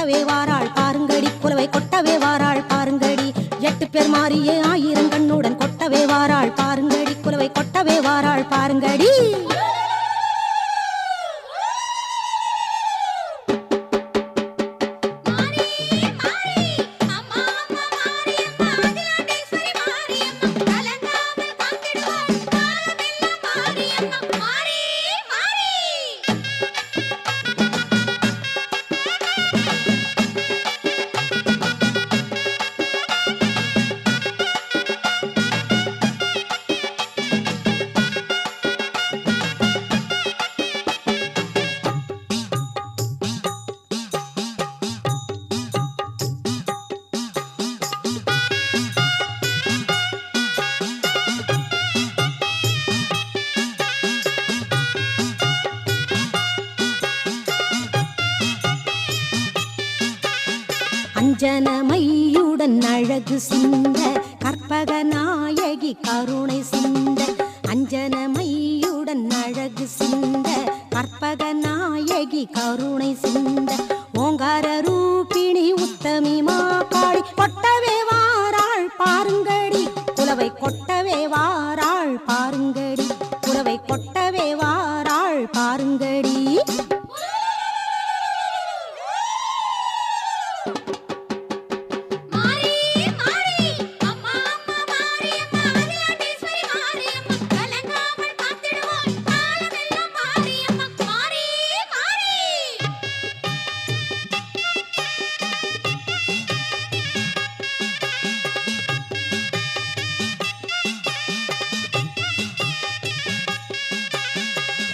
கொட்டவே வாராள் பாருங்கடி குலவை கொட்டவே வாராள் பாருங்கடி 8 பேர் மாறியே 1000 கண்ணுடன் கொட்டவே வாராள் பாருங்கடி குலவை கொட்டவே வாராள் பாருங்கடி அஞ்சனமையுடன் அழகு சிந்த கற்பக நாயகி கருணை சிந்த அஞ்சனமையுடன் அழகு சிந்த கற்பக நாயகி கருணை சிந்த ஓங்கார ரூபிணி உத்தமி மாகாளி கொட்டவே வாராள் பாருங்கடி குலவை கொட்டவே வாராள் பாருங்கடி குலவை கொட்டவே வாராள் பாருங்கடி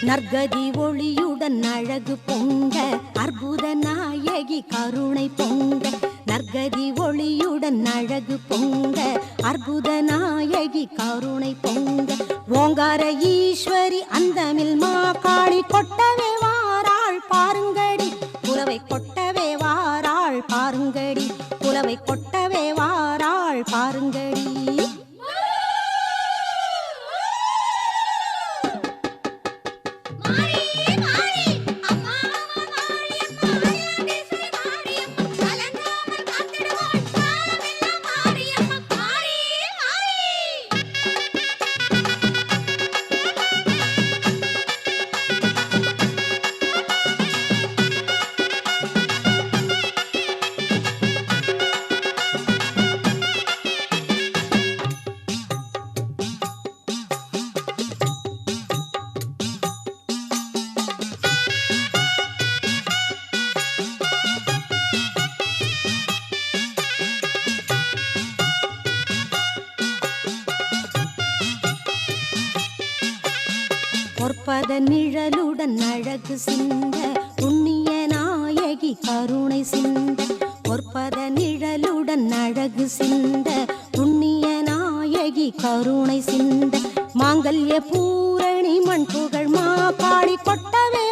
நற்கதி ஒளியுடன் அழகு பொங்க அற்புத நாயகி கருணை பொங்க நற்கதி ஒளியுடன் அழகு பொங்க அற்புத நாயகி கருணை பொங்க ஓங்கார ஈஸ்வரி அந்தமில் மாகாளி கொட்டவே வாராள் பாருங்கடி குலவை கொட்டவே வாராள் பாருங்கடி குலவை கொட்டவே வாராள் பாருங்கடி பொற்பத நிழலுடன் அழகு சிந்த புண்ணிய நாயகி கருணை சிந்த பொற்பத நிழலுடன் அழகு சிந்த புண்ணிய நாயகி கருணை சிந்த மாங்கல்ய பூரணி மண் புகழ் மாகாளி கொட்டவே